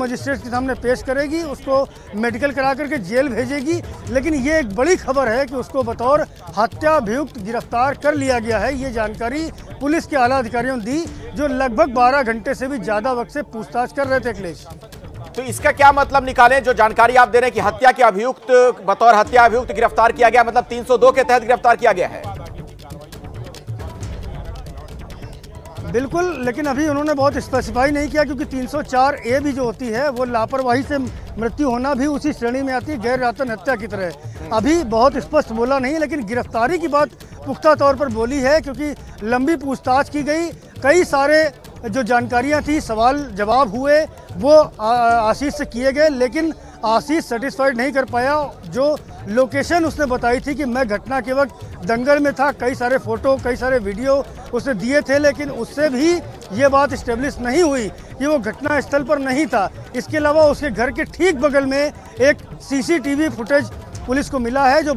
Magistrate के सामने पेश करेगी, उसको मेडिकल करा करके जेल भेजेगी। लेकिन ये एक बड़ी खबर है कि उसको बतौर हत्याभियुक्त गिरफ्तार कर लिया गया है। ये जानकारी पुलिस के आला अधिकारियों ने दी, जो लगभग 12 घंटे से भी ज़्यादा वक्त से पूछताछ कर रहे थे। अखिलेश, तो इसका क्या मतलब निकालें? जो जानकारी आप दे रहे हैं कि हत्या के अभियुक्त बतौर हत्या अभियुक्त गिरफ्तार किया गया, मतलब 302 के तहत गिरफ्तार किया गया है। बिल्कुल, लेकिन अभी उन्होंने बहुत स्पेसिफाई नहीं किया, क्योंकि 304A भी जो होती है वो लापरवाही से मृत्यु होना भी उसी श्रेणी में आती है, गैर इरादतन हत्या की तरह। अभी बहुत स्पष्ट बोला नहीं, लेकिन गिरफ्तारी की बात पुख्ता तौर पर बोली है, क्योंकि लंबी पूछताछ की गई, कई सारे जो जानकारियां थी, सवाल जवाब हुए, वो आशीष से किए गए, लेकिन आशीष सेटिस्फाइड नहीं कर पाया। जो लोकेशन उसने बताई थी कि मैं घटना के वक्त दंगल में था, कई सारे फोटो, कई सारे वीडियो उसने दिए थे, लेकिन उससे भी ये बात इस्टेब्लिश नहीं हुई कि वो घटना स्थल पर नहीं था। इसके अलावा उसके घर के ठीक बगल में एक CCTV फुटेज पुलिस को मिला है, जो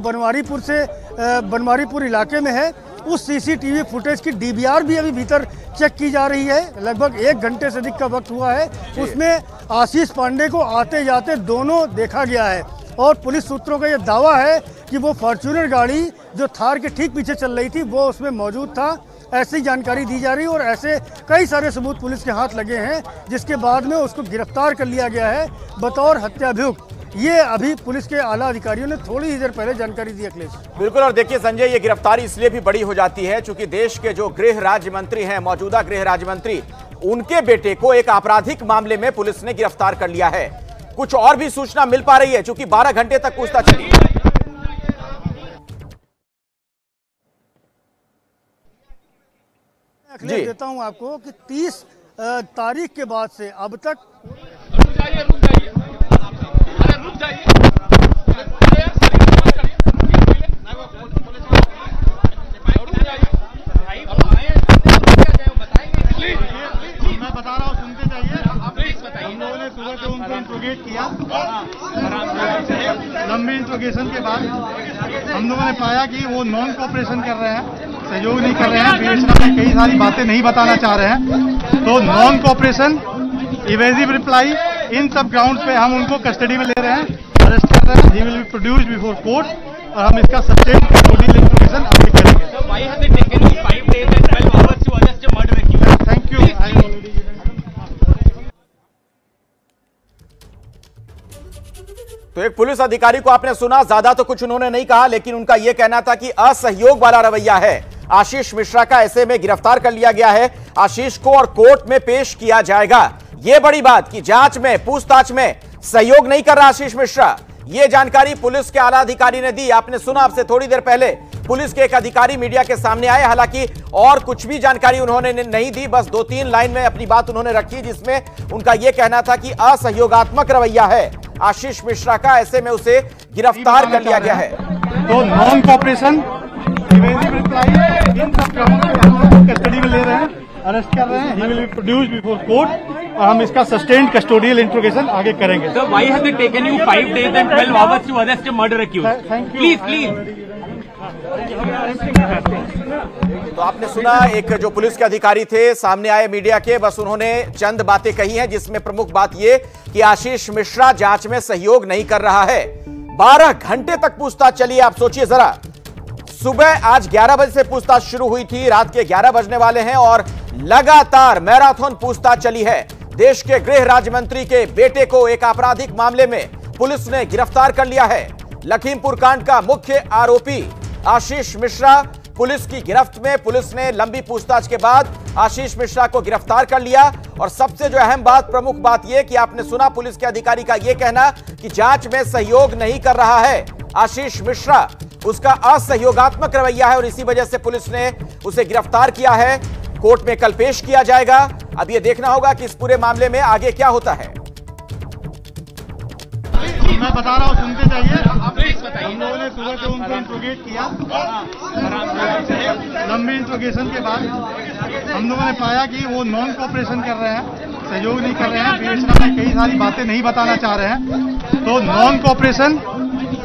बनवारीपुर इलाके में है। उस CCTV फुटेज की DVR भी अभी भीतर चेक की जा रही है। लगभग 1 घंटे से अधिक का वक्त हुआ है। उसमें आशीष पांडे को आते जाते दोनों देखा गया है, और पुलिस सूत्रों का यह दावा है कि वो फॉर्च्यूनर गाड़ी जो थार के ठीक पीछे चल रही थी, वो उसमें मौजूद था। ऐसी जानकारी दी जा रही है, और ऐसे कई सारे सबूत पुलिस के हाथ लगे हैं, जिसके बाद में उसको गिरफ्तार कर लिया गया है बतौर हत्याभियुक्त। ये अभी पुलिस के आला अधिकारियों ने थोड़ी ही देर पहले जानकारी दी। अखिलेश, बिल्कुल, और देखिए संजय, ये गिरफ्तारी इसलिए भी बड़ी हो जाती है चूंकि देश के जो गृह राज्य मंत्री हैं, मौजूदा गृह राज्य मंत्री, उनके बेटे को एक आपराधिक मामले में पुलिस ने गिरफ्तार कर लिया है। कुछ और भी सूचना मिल पा रही है, चूंकि 12 घंटे तक पूछताछ चली। अखिलेश, देता हूं आपको कि 30 तारीख के बाद से अब तक लंबी इंट्रोगेशन के बाद हम लोगों ने पाया कि वो नॉन कोऑपरेशन कर रहे हैं, सहयोग नहीं कर रहे हैं, बीच में कई सारी बातें नहीं बताना चाह रहे हैं। तो नॉन कोऑपरेशन, इवेजिव रिप्लाई, इन सब ग्राउंड पे हम उनको कस्टडी में ले रहे हैं, अरेस्ट कर रहे हैं। He will be produced before court, और हम इसका सस्टेन कस्टोडियल इंट्रोगेशन आगे करेंगे। Thank you. तो एक पुलिस अधिकारी को आपने सुना, ज्यादा तो कुछ उन्होंने नहीं कहा, लेकिन उनका यह कहना था कि असहयोग वाला रवैया है आशीष मिश्रा का, ऐसे में गिरफ्तार कर लिया गया है आशीष को और कोर्ट में पेश किया जाएगा। यह बड़ी बात कि जांच में, पूछताछ में सहयोग नहीं कर रहा आशीष मिश्रा, यह जानकारी पुलिस के आला अधिकारी ने दी। आपने सुना आपसे थोड़ी देर पहले पुलिस के एक अधिकारी मीडिया के सामने आए, हालांकि और कुछ भी जानकारी उन्होंने नहीं दी, बस 2-3 लाइन में अपनी बात उन्होंने रखी, जिसमें उनका यह कहना था कि असहयोगात्मक रवैया है आशीष मिश्रा का, ऐसे में उसे गिरफ्तार कर लिया गया है। तो नॉन कोऑपरेशन, इवेजिव रिप्लाई, इन सब ग्राउंड पे हम कस्टडी में ले रहे हैं, अरेस्ट कर रहे हैं। He will be produced before court, और हम इसका सस्टेन्ड कस्टोडियल इंट्रोगेशन आगे करेंगे। Sir, why has it taken you 5 days and 12 hours to arrest a murder accused? Thank you. Please. तो आपने सुना, एक जो पुलिस के अधिकारी थे सामने आए मीडिया के, बस उन्होंने चंद बातें कही हैं, जिसमें प्रमुख बात यह कि आशीष मिश्रा जांच में सहयोग नहीं कर रहा है। 12 घंटे तक पूछताछ चली। आप सोचिए जरा, सुबह आज 11 बजे से पूछताछ शुरू हुई थी, रात के 11 बजने वाले हैं, और लगातार मैराथन पूछताछ चली है। देश के गृह राज्य मंत्री के बेटे को एक आपराधिक मामले में पुलिस ने गिरफ्तार कर लिया है। लखीमपुर कांड का मुख्य आरोपी आशीष मिश्रा पुलिस की गिरफ्त में, पुलिस ने लंबी पूछताछ के बाद आशीष मिश्रा को गिरफ्तार कर लिया। और सबसे जो अहम बात, प्रमुख बात यह कि आपने सुना पुलिस के अधिकारी का यह कहना कि जांच में सहयोग नहीं कर रहा है आशीष मिश्रा, उसका असहयोगात्मक रवैया है, और इसी वजह से पुलिस ने उसे गिरफ्तार किया है। कोर्ट में कल पेश किया जाएगा। अब यह देखना होगा कि इस पूरे मामले में आगे क्या होता है। मैं बता रहा हूँ, सुनते जाइए। हम लोगों ने सुबह से उनको इंट्रोगेट किया, लंबी इंट्रोगेशन के बाद हम लोगों ने पाया कि वो नॉन कोऑपरेशन कर रहे हैं, सहयोग नहीं कर रहे हैं, बीच में कई सारी बातें नहीं बताना चाह रहे हैं। तो नॉन कोऑपरेशन,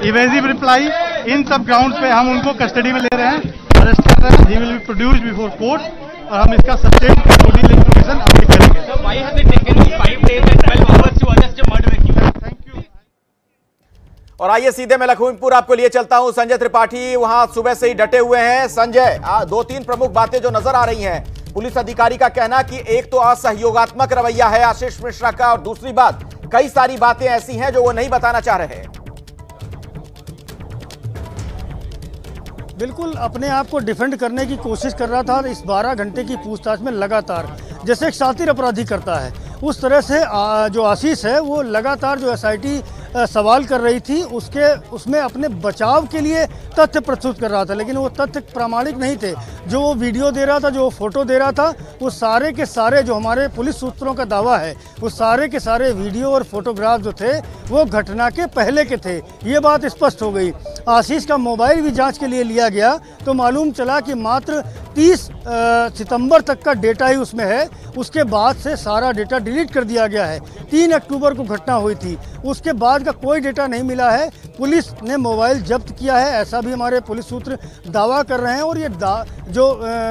इवेजिव रिप्लाई, इन सब ग्राउंड पे हम उनको कस्टडी में ले रहे हैं, अरेस्ट कर रहे हैं। He will be produced before court, और हम इसका सस्टेन्ड कस्टोडियल इंट्रोगेशन आगे करेंगे। Why has it taken you 5 days and 12 hours to arrest और आइए सीधे मैं लखीमपुर आपको लिए चलता हूं। संजय त्रिपाठी वहां सुबह से ही डटे हुए हैं। संजय, दो तीन प्रमुख बातें जो नजर आ रही हैं। पुलिस अधिकारी का कहना कि एक तो असहयोगात्मक रवैया है आशीष मिश्रा का, और दूसरी बात कई सारी बातें ऐसी हैं जो वो नहीं बताना चाह रहे हैं। बिल्कुल अपने आप को डिफेंड करने की कोशिश कर रहा था इस 12 घंटे की पूछताछ में लगातार, जैसे एक शातिर अपराधी करता है उस तरह से जो आशीष है वो लगातार जो एसआईटी सवाल कर रही थी उसमें अपने बचाव के लिए तथ्य प्रस्तुत कर रहा था, लेकिन वो तथ्य प्रामाणिक नहीं थे। जो वो वीडियो दे रहा था, जो वो फोटो दे रहा था, वो सारे के सारे जो हमारे पुलिस सूत्रों का दावा है वो सारे के सारे वीडियो और फोटोग्राफ जो थे वो घटना के पहले के थे। ये बात स्पष्ट हो गई। आशीष का मोबाइल भी जांच के लिए लिया गया तो मालूम चला कि मात्र 30 सितंबर तक का डेटा ही उसमें है। उसके बाद से सारा डेटा डिलीट कर दिया गया है। 3 अक्टूबर को घटना हुई थी, उसके बाद का कोई डेटा नहीं मिला है। पुलिस ने मोबाइल जब्त किया है, ऐसा भी हमारे पुलिस सूत्र दावा कर रहे हैं, और ये जो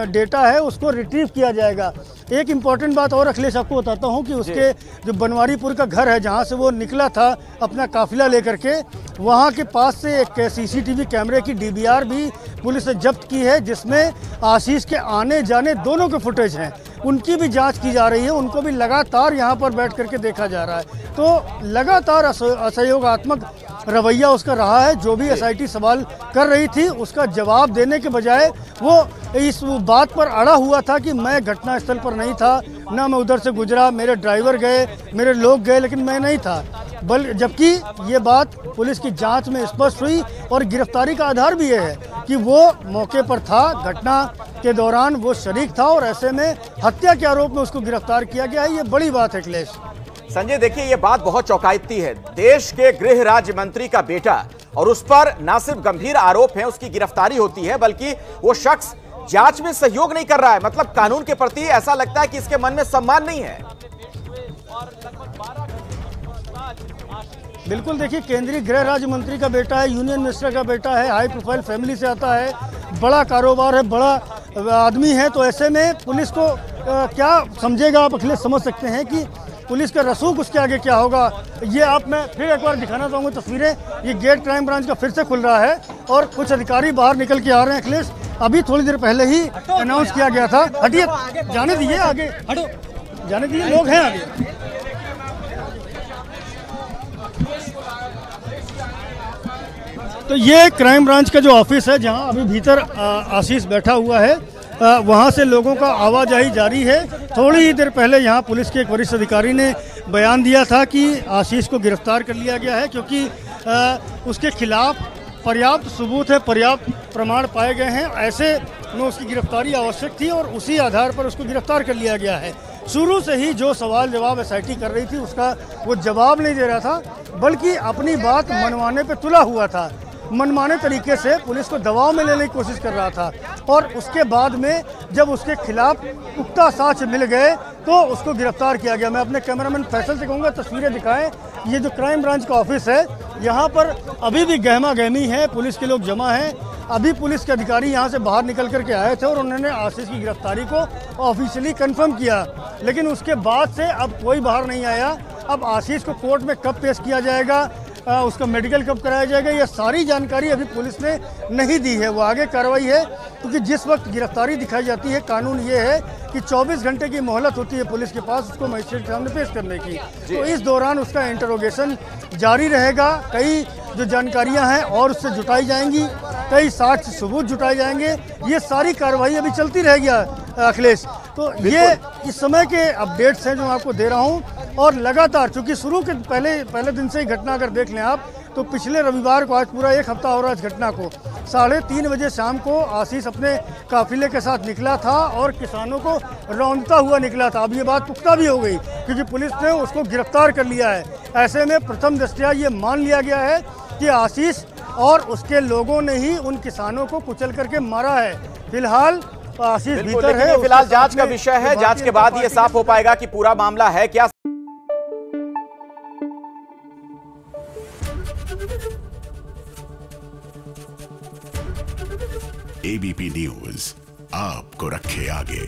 डेटा है उसको रिट्रीव किया जाएगा। एक इम्पॉर्टेंट बात और अखिलेश आपको बताता हूँ कि उसके जो बनवारीपुर का घर है जहाँ से वो निकला था अपना काफिला लेकर के, वहाँ के पास से एक सीसीटीवी कैमरे की डीवीआर भी पुलिस ने जब्त की है, जिसमें आशीष के आने जाने दोनों के फुटेज हैं। उनकी भी जांच की जा रही है, उनको भी लगातार यहाँ पर बैठ करके देखा जा रहा है। तो लगातार असहयोगात्मक रवैया उसका रहा है। जो भी एसआईटी सवाल कर रही थी उसका जवाब देने के बजाय वो इस बात पर अड़ा हुआ था कि मैं घटनास्थल पर नहीं था, ना मैं उधर से गुजरा, मेरे ड्राइवर गए, मेरे लोग गए, लेकिन मैं नहीं था। जबकि ये बात पुलिस की जांच में स्पष्ट हुई, और गिरफ्तारी का आधार भी ये है कि वो मौके पर था, घटना के दौरान वो शरीक था, और ऐसे में हत्या के आरोप में उसको गिरफ्तार किया गया है। ये बड़ी बात है अखिलेश। संजय देखिए, ये बात बहुत चौंकाती है। देश के गृह राज्य मंत्री का बेटा, और उस पर न सिर्फ गंभीर आरोप हैं, उसकी गिरफ्तारी होती है, बल्कि वो शख्स जांच में सहयोग नहीं कर रहा है। मतलब कानून के प्रति ऐसा लगता है कि इसके मन में सम्मान नहीं है। बिल्कुल, देखिए केंद्रीय गृह राज्य मंत्री का बेटा है, यूनियन मिनिस्टर का बेटा है, हाई प्रोफाइल फैमिली से आता है, बड़ा कारोबार है, बड़ा आदमी है। तो ऐसे में पुलिस को क्या समझेगा आप अखिलेश, समझ सकते हैं कि पुलिस का रसूख उसके आगे क्या होगा। ये आप मैं फिर एक बार दिखाना चाहूँगा तस्वीरें। ये गेट क्राइम ब्रांच का फिर से खुल रहा है और कुछ अधिकारी बाहर निकल के आ रहे हैं अखिलेश। अभी थोड़ी देर पहले ही अनाउंस किया गया था। हटिए, जाने दीजिए, आगे हटो, जाने दीजिए, लोग हैं आगे। तो ये क्राइम ब्रांच का जो ऑफिस है जहां अभी भीतर आशीष बैठा हुआ है, वहां से लोगों का आवाजाही जारी है। थोड़ी ही देर पहले यहां पुलिस के एक वरिष्ठ अधिकारी ने बयान दिया था कि आशीष को गिरफ्तार कर लिया गया है, क्योंकि उसके खिलाफ पर्याप्त सबूत है, पर्याप्त प्रमाण पाए गए हैं। ऐसे में उसकी गिरफ्तारी आवश्यक थी और उसी आधार पर उसको गिरफ्तार कर लिया गया है। शुरू से ही जो सवाल जवाब एसआईटी कर रही थी उसका वो जवाब नहीं दे रहा था, बल्कि अपनी बात मनवाने पे तुला हुआ था। मनमाने तरीके से पुलिस को दबाव में लेने की कोशिश कर रहा था, और उसके बाद में जब उसके खिलाफ पुख्ता साक्ष्य मिल गए तो उसको गिरफ्तार किया गया। मैं अपने कैमरामैन फैसल से कहूँगा तस्वीरें दिखाएं। ये जो क्राइम ब्रांच का ऑफिस है, यहाँ पर अभी भी गहमा गहमी है, पुलिस के लोग जमा हैं। अभी पुलिस के अधिकारी यहाँ से बाहर निकल करके आए थे और उन्होंने आशीष की गिरफ्तारी को ऑफिशियली कंफर्म किया, लेकिन उसके बाद से अब कोई बाहर नहीं आया। अब आशीष को कोर्ट में कब पेश किया जाएगा, उसका मेडिकल कब कराया जाएगा, ये सारी जानकारी अभी पुलिस ने नहीं दी है। वो आगे कार्रवाई है, क्योंकि जिस वक्त गिरफ्तारी दिखाई जाती है, कानून ये है कि 24 घंटे की मोहलत होती है पुलिस के पास उसको मजिस्ट्रेट के सामने पेश करने की। तो इस दौरान उसका इंटरोगेशन जारी रहेगा। कई जो जानकारियां हैं और उससे जुटाई जाएंगी, कई साक्ष्य सबूत जुटाए जाएंगे। ये सारी कार्रवाई अभी चलती रहेगी अखिलेश। तो ये इस समय के अपडेट्स हैं जो मैं आपको दे रहा हूँ, और लगातार चूंकि शुरू के पहले दिन से ही घटना अगर देख लें आप, तो पिछले रविवार को, आज पूरा एक हफ्ता हो रहा है इस घटना को, 3:30 बजे शाम को आशीष अपने काफिले के साथ निकला था और किसानों को रौंदता हुआ निकला था। अब ये बात पुख्ता भी हो गई क्योंकि पुलिस ने उसको गिरफ्तार कर लिया है। ऐसे में प्रथम दृष्टया ये मान लिया गया है कि आशीष और उसके लोगों ने ही उन किसानों को कुचल करके मारा है। फिलहाल आशीष भीतर है। फिलहाल जांच का विषय है, जांच के बाद ये साफ हो पाएगा कि पूरा मामला है क्या। एबीपी न्यूज आपको रखे आगे।